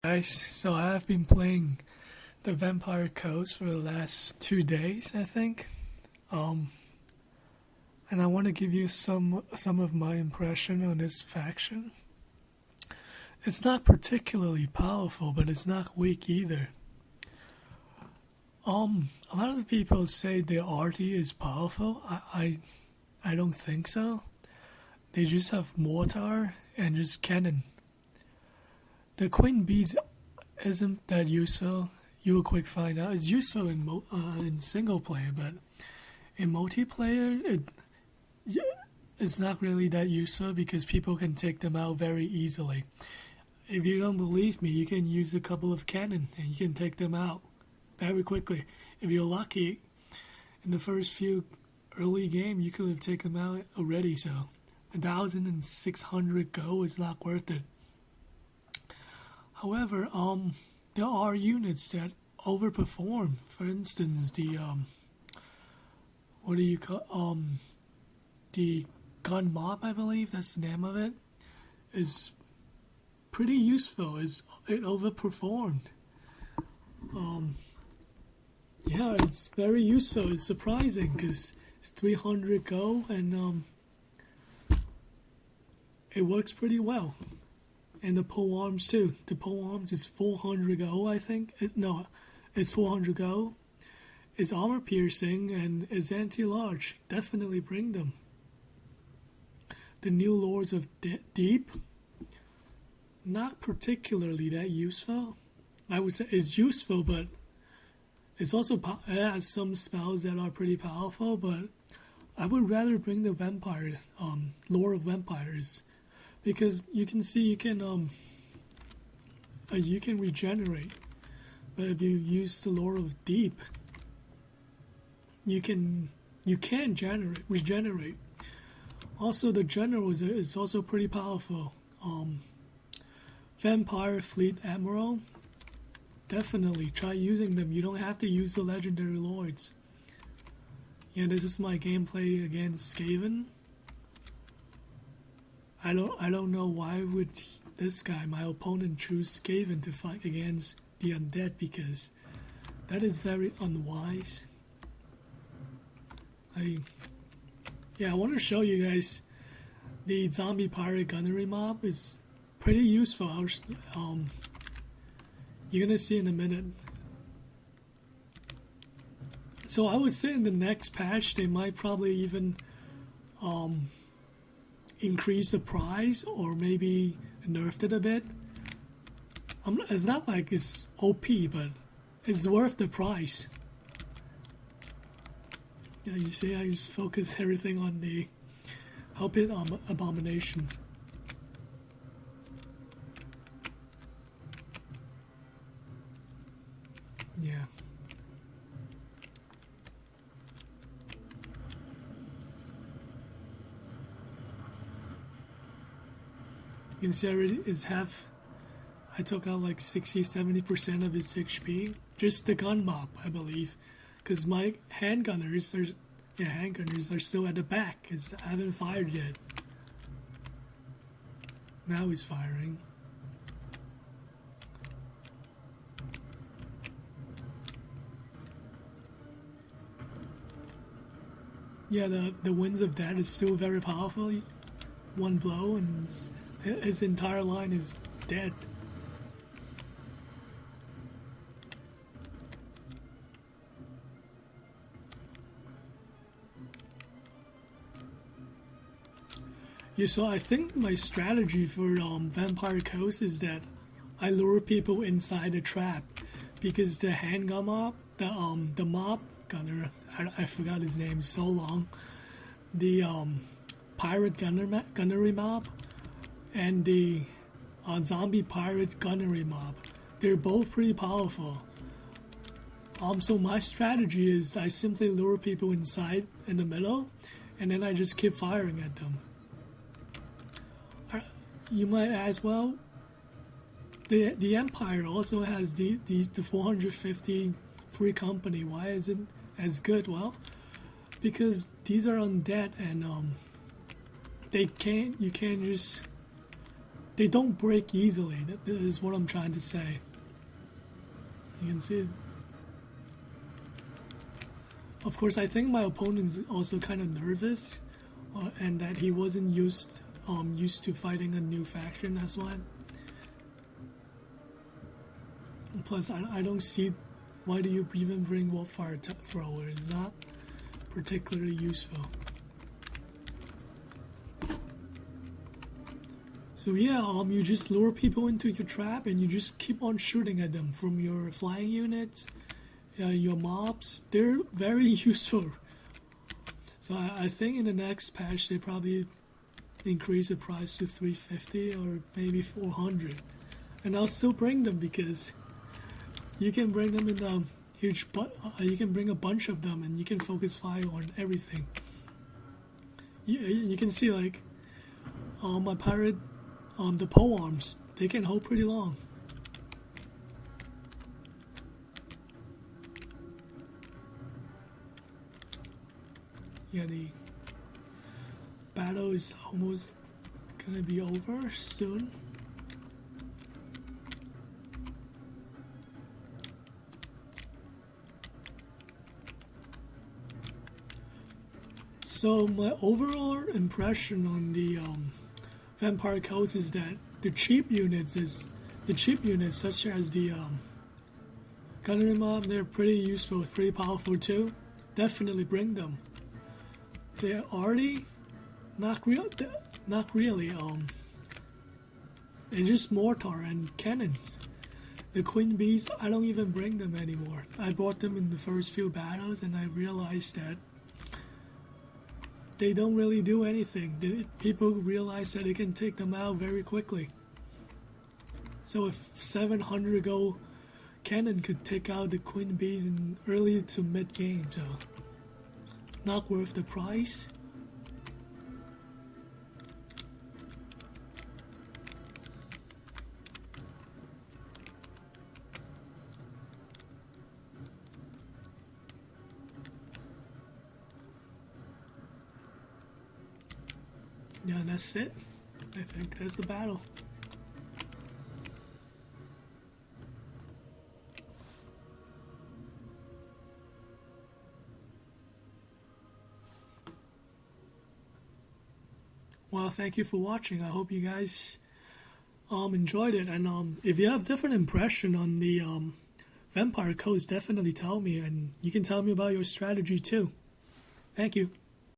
Guys, so I have been playing the Vampire Coast for the last 2 days, I think. Um, and I want to give you some of my impression on this faction. It's not particularly powerful, but it's not weak either. A lot of people say their arty is powerful. I don't think so. They just have mortar and just cannon. The Queen Bees isn't that useful. You will quick find out. It's useful in single player, but in multiplayer, it's not really that useful because people can take them out very easily. If you don't believe me, you can use a couple of cannon and you can take them out very quickly. If you're lucky, in the first few early game, you could have taken them out already. So 1,600 gold is not worth it. However, there are units that overperform. For instance, the the gun mob, I believe that's the name of it, is pretty useful. It overperformed. Yeah, it's very useful. It's surprising because it's 300 gold and it works pretty well. And the pole arms too. The pole arms is 400 gold, I think. It's 400 gold. It's armor piercing and it's anti-large. Definitely bring them. The new Lords of Deep, not particularly that useful. I would say it's useful, but it's also it has some spells that are pretty powerful. But I would rather bring the vampire, Lord of Vampires. Because you can see you can regenerate, but if you use the Lore of Deep, you can regenerate. Also, the general is also pretty powerful. Vampire Fleet Admiral, definitely try using them. You don't have to use the legendary lords. Yeah, this is my gameplay against Skaven. I don't know why would this guy, my opponent, choose Skaven to fight against the undead, because that is very unwise. I want to show you guys the zombie pirate gunnery mob is pretty useful. You're gonna see in a minute. So I would say in the next patch they might probably even increase the price or maybe nerfed it a bit. It's not like it's OP, but it's worth the price. Yeah, you see, I just focus everything on the Hellpit Abomination. Yeah. You can see already is half. I took out like 60-70% of his HP. Just the gun mob, I believe. Because my handgunners are still at the back. Because I haven't fired yet. Now he's firing. Yeah, the Winds of Death is still very powerful. One blow and his entire line is dead. Yeah, so I think my strategy for Vampire Coast is that I lure people inside a trap, because the handgun mob, the mob gunner, I forgot his name so long, the pirate gunnery mob, and the zombie pirate gunnery mob, they're both pretty powerful. So my strategy is I simply lure people inside in the middle, and then I just keep firing at them. You might ask, well, the Empire also has the 450 free company. Why isn't as good? Well, because these are undead and you can't just they don't break easily. That is what I'm trying to say. You can see it. Of course, I think my opponent's also kind of nervous, and that he wasn't used to fighting a new faction as well. Plus, I don't see why do you even bring Wolffire Thrower. It's not particularly useful. So yeah, you just lure people into your trap and you just keep on shooting at them from your flying units, your mobs. They're very useful. So I think in the next patch they probably increase the price to 350 or maybe 400, and I'll still bring them because you can bring them in a huge. You can bring a bunch of them and you can focus fire on everything. You can see like my pirate. The pole arms, they can hold pretty long. Yeah, the battle is almost gonna be over soon. So my overall impression on the Vampire Coast is that the cheap units such as the Gunnery Mob, they're pretty useful, pretty powerful too. Definitely bring them. They're already not really. They're just mortar and cannons. The Queen Bees, I don't even bring them anymore. I bought them in the first few battles and I realized that they don't really do anything. People realize that they can take them out very quickly. So if 700 gold cannon could take out the Queen Bees in early to mid game, so not worth the price. Yeah, that's it. I think that's the battle. Well, thank you for watching. I hope you guys enjoyed it. And if you have different impression on the Vampire Coast, definitely tell me. And you can tell me about your strategy too. Thank you.